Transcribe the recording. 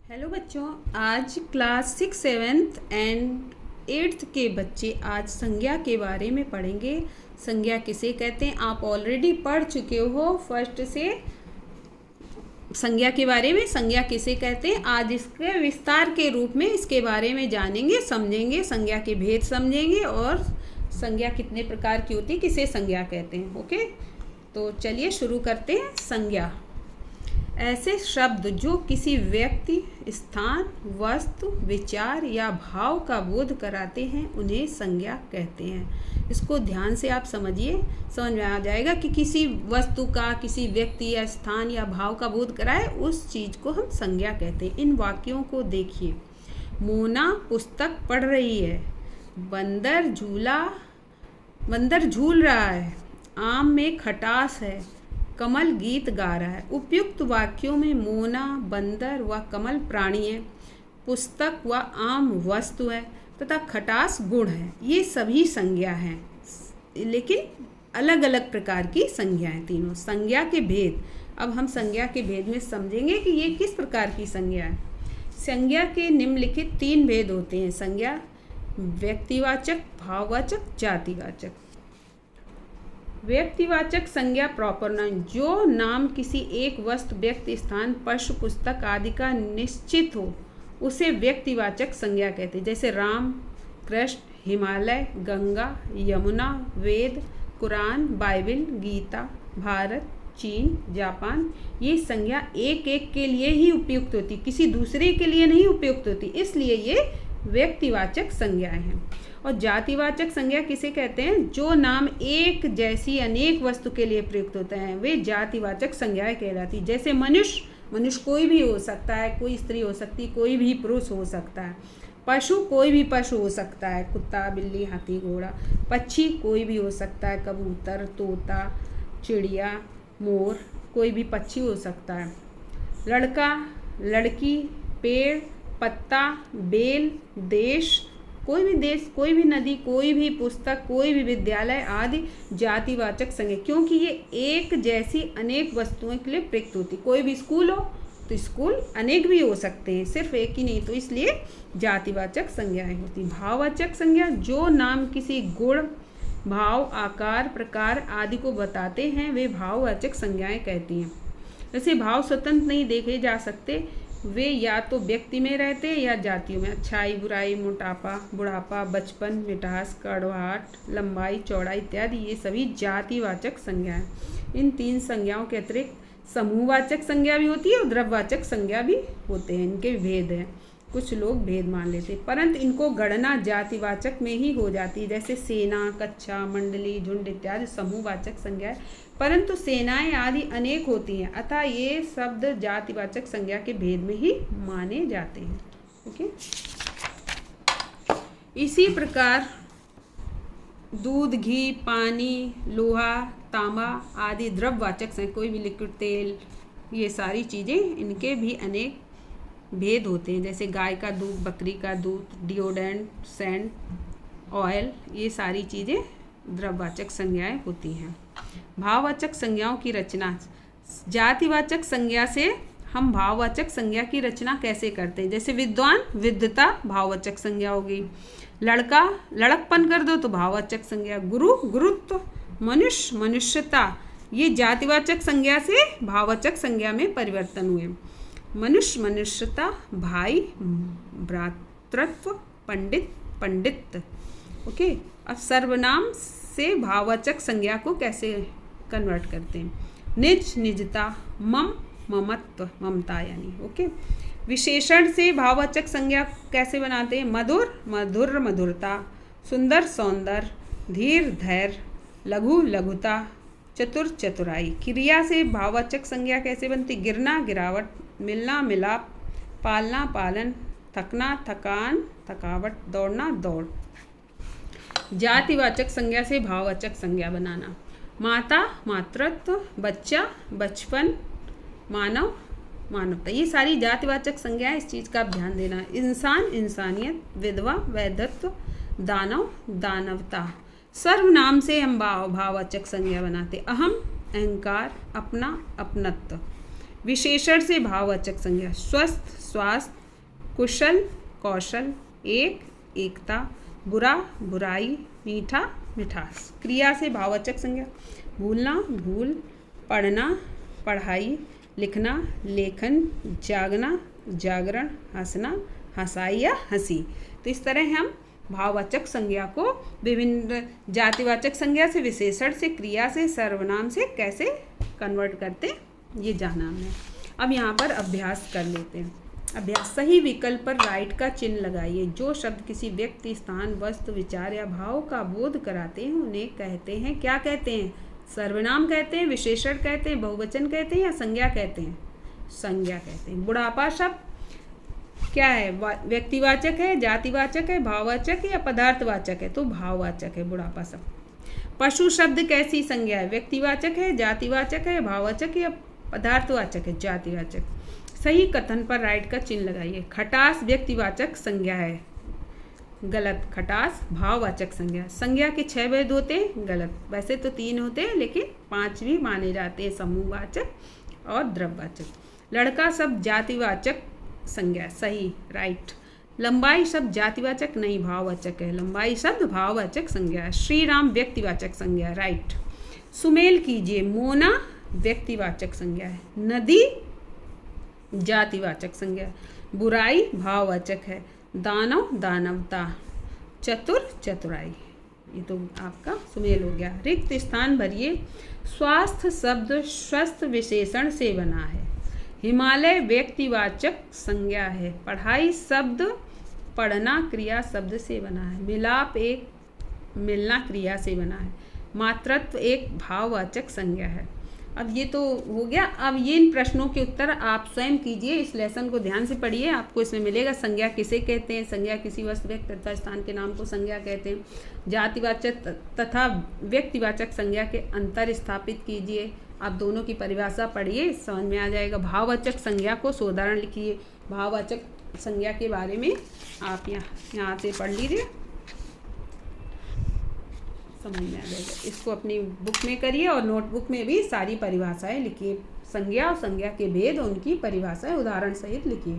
Hello बच्चों, आज class 6, 7 and 8 के बच्चे आज संज्ञा के बारे में पढ़ेंगे। संज्ञा किसे कहते हैं आप ऑलरेडी पढ़ चुके हो फर्स्ट से। संज्ञा के बारे में संज्ञा किसे कहते हैं आज इसके विस्तार के रूप में इसके बारे में जानेंगे, समझेंगे, संज्ञा के भेद समझेंगे और संज्ञा कितने प्रकार की होती है, किसे संज्ञा कहते हैं। ओके, तो चलिए शुरू करते हैं। संज्ञा ऐसे शब्द जो किसी व्यक्ति, स्थान, वस्तु, विचार या भाव का बोध कराते हैं उन्हें संज्ञा कहते हैं। इसको ध्यान से आप समझिए, समझ में आ जाएगा कि किसी वस्तु का, किसी व्यक्ति या स्थान या भाव का बोध कराए उस चीज़ को हम संज्ञा कहते हैं। इन वाक्यों को देखिए। मोना पुस्तक पढ़ रही है, बंदर झूल रहा है, आम में खटास है, कमल गीत गा रहा है। उपयुक्त वाक्यों में मोना, बंदर व कमल प्राणी है, पुस्तक व आम वस्तु है तथा खटास गुण है। ये सभी संज्ञा हैं, लेकिन अलग अलग प्रकार की संज्ञा हैं तीनों। संज्ञा के भेद, अब हम संज्ञा के भेद में समझेंगे कि ये किस प्रकार की संज्ञा है। संज्ञा के निम्नलिखित 3 भेद होते हैं। संज्ञा व्यक्तिवाचक, भाववाचक, जातिवाचक। व्यक्तिवाचक संज्ञा प्रॉपर नाउन, जो नाम किसी एक वस्तु, व्यक्ति, स्थान, पशु, पुस्तक आदि का निश्चित हो उसे व्यक्तिवाचक संज्ञा कहते हैं। जैसे राम, कृष्ण, हिमालय, गंगा, यमुना, वेद, कुरान, बाइबल, गीता, भारत, चीन, जापान। ये संज्ञा एक एक के लिए ही उपयुक्त होती, किसी दूसरे के लिए नहीं उपयुक्त होती, इसलिए ये व्यक्तिवाचक संज्ञाएं हैं। और जातिवाचक संज्ञा किसे कहते हैं? जो नाम एक जैसी अनेक वस्तु के लिए प्रयुक्त होते हैं वे जातिवाचक संज्ञाएं कहलाती। जैसे मनुष्य कोई भी हो सकता है, कोई स्त्री हो सकती है, कोई भी पुरुष हो सकता है। पशु कोई भी पशु हो सकता है, कुत्ता, बिल्ली, हाथी, घोड़ा। पक्षी कोई भी हो सकता है, कबूतर, तोता, चिड़िया, मोर, कोई भी पक्षी हो सकता है। लड़का, लड़की, पेड़, पत्ता, बेल, देश, कोई भी देश, कोई भी नदी, कोई भी पुस्तक, कोई भी विद्यालय आदि जातिवाचक संज्ञा, क्योंकि ये एक जैसी अनेक वस्तुओं के लिए प्रयुक्त होती। कोई भी स्कूल हो तो स्कूल अनेक भी हो सकते हैं, सिर्फ एक ही नहीं, तो इसलिए जातिवाचक संज्ञाएं होती। भाववाचक संज्ञा, जो नाम किसी गुण, भाव, आकार, प्रकार आदि को बताते हैं वे भाववाचक संज्ञाएं कहती हैं। जैसे भाव स्वतंत्र नहीं देखे जा सकते, वे या तो व्यक्ति में रहते हैं या जातियों में। अच्छाई, बुराई, मोटापा, बुढ़ापा, बचपन, मिठास, कड़वाहट, लंबाई, चौड़ाई इत्यादि ये सभी जातिवाचक संज्ञाएं। इन 3 संज्ञाओं के अतिरिक्त समूहवाचक संज्ञा भी होती है और द्रव्यवाचक संज्ञा भी होते हैं। इनके भेद हैं, कुछ लोग भेद मान लेते हैं, परंतु इनको गणना जातिवाचक में ही हो जाती है। जैसे सेना, कक्षा, मंडली, झुंड इत्यादि समूहवाचक संज्ञा है, परंतु सेनाएं आदि अनेक होती हैं, अतः ये शब्द जातिवाचक संज्ञा के भेद में ही माने जाते हैं। ओके, इसी प्रकार दूध, घी, पानी, लोहा, तांबा आदि द्रव्यवाचक संज्ञा, कोई भी लिक्विड तेल, ये सारी चीज़ें, इनके भी अनेक भेद होते हैं। जैसे गाय का दूध, बकरी का दूध, डिओडेंट, सेंट, ऑयल, ये सारी चीज़ें द्रव्यवाचक संज्ञाएं होती हैं। भाववाचक संज्ञाओं की रचना, जातिवाचक संज्ञा से हम भाववाचक संज्ञा की रचना कैसे करते हैं? जैसे विद्वान, विद्वता भाववाचक संज्ञा होगी। लड़का, लड़कपन कर दो तो भाववाचक संज्ञा। गुरु, गुरुत्व। मनुष्य, मनुष्यता, ये जातिवाचक संज्ञा से भाववाचक संज्ञा में परिवर्तन हुए। मनुष्य, मनुष्यता। भाई, भ्रातृत्व। पंडित, पंडित। ओके, अब सर्वनाम से भाववाचक संज्ञा को कैसे कन्वर्ट करते हैं? निज, निजता। मम, ममत्व, ममता यानी। ओके, विशेषण से भाववाचक संज्ञा कैसे बनाते हैं? मधुर, मधुर, मधुरता। सुंदर, सौंदर्य। धीर, धैर्य। लघु, लघुता। चतुर, चतुराई। क्रिया से भाववाचक संज्ञा कैसे बनती? गिरना, गिरावट। मिलना, मिलाप। पालना, पालन। थकना, थकान, थकावट। दौड़ना, दौड़। जातिवाचक संज्ञा से भाववाचक संज्ञा बनाना। माता, मातृत्व। बच्चा, बचपन। मानव, मानवता। ये सारी जातिवाचक संज्ञा है, इस चीज़ का ध्यान देना। इंसान, इंसानियत। विधवा, वैधत्व। दानव, दानवता। सर्वनाम से हम भाववाचक संज्ञा बनाते। अहम, अहंकार। अपना, अपनत्व। विशेषण से भाववाचक संज्ञा स्वस्थ, स्वास्थ्य, कुशल कौशल, एक एकता, बुरा बुराई, मीठा मिठास। क्रिया से भाववाचक संज्ञा, भूलना भूल, पढ़ना पढ़ाई, लिखना लेखन, जागना जागरण, हंसना हंसाई या हंसी। तो इस तरह हम भाववाचक संज्ञा को विभिन्न जातिवाचक संज्ञा से, विशेषण से, क्रिया से, सर्वनाम से कैसे कन्वर्ट करते ये जाना हमने। अब यहाँ पर अभ्यास कर लेते हैं। अभ्यास, सही विकल्प पर राइट का चिन्ह लगाइए। जो शब्द किसी व्यक्ति, स्थान, वस्तु, विचार या भाव का बोध कराते हैं उन्हें कहते हैं, क्या कहते हैं? सर्वनाम कहते हैं, विशेषण कहते हैं, बहुवचन कहते हैं या संज्ञा कहते हैं? संज्ञा कहते हैं। बुढ़ापा शब्द क्या है? व्यक्तिवाचक है, जातिवाचक है, भाववाचक है या पदार्थवाचक है? तो भाववाचक है बुढ़ापा शब्द। पशु शब्द कैसी संज्ञा है? व्यक्तिवाचक है, जातिवाचक है, भाववाचक है या पदार्थवाचक है? जातिवाचक। सही कथन पर राइट का चिन्ह लगाइए। खटास व्यक्तिवाचक संज्ञा है, गलत। खटास भाववाचक संज्ञा। संज्ञा के 6 भेद होते हैं, गलत। वैसे तो 3 होते हैं लेकिन 5 भी माने जाते हैं, समूहवाचक और द्रव्यवाचक। लड़का शब्द जातिवाचक संज्ञा, सही, राइट। लंबाई शब्द जातिवाचक नहीं, भाववाचक है। लंबाई शब्द भाववाचक संज्ञा है। श्री राम व्यक्तिवाचक संज्ञा, राइट। सुमेल कीजिए, मोना व्यक्तिवाचक संज्ञा है। नदी जातिवाचक संज्ञा। बुराई भाववाचक है। दानव दानवता। चतुर चतुराई। ये तो आपका सुमेल हो गया। रिक्त स्थान भरिए। स्वास्थ्य शब्द स्वस्थ विशेषण से बना है। हिमालय व्यक्तिवाचक संज्ञा है। पढ़ाई शब्द पढ़ना क्रिया शब्द से बना है। मिलाप एक मिलना क्रिया से बना है। मातृत्व एक भाववाचक संज्ञा है। अब ये तो हो गया। अब ये इन प्रश्नों के उत्तर आप स्वयं कीजिए। इस लेसन को ध्यान से पढ़िए, आपको इसमें मिलेगा। संज्ञा किसे कहते हैं? संज्ञा किसी वस्तु, व्यक्ति तथा स्थान के नाम को संज्ञा कहते हैं। जातिवाचक तथा व्यक्तिवाचक संज्ञा के अंतर स्थापित कीजिए। आप दोनों की परिभाषा पढ़िए, समझ में आ जाएगा। भाववाचक संज्ञा को सोदाहरण लिखिए। भाववाचक संज्ञा के बारे में आप यहाँ से पढ़ लीजिए, समझ में आ जाएगा। इसको अपनी बुक में करिए और नोटबुक में भी सारी परिभाषाएं लिखिए। संज्ञा और संज्ञा के भेद, उनकी परिभाषाएं उदाहरण सहित लिखिए।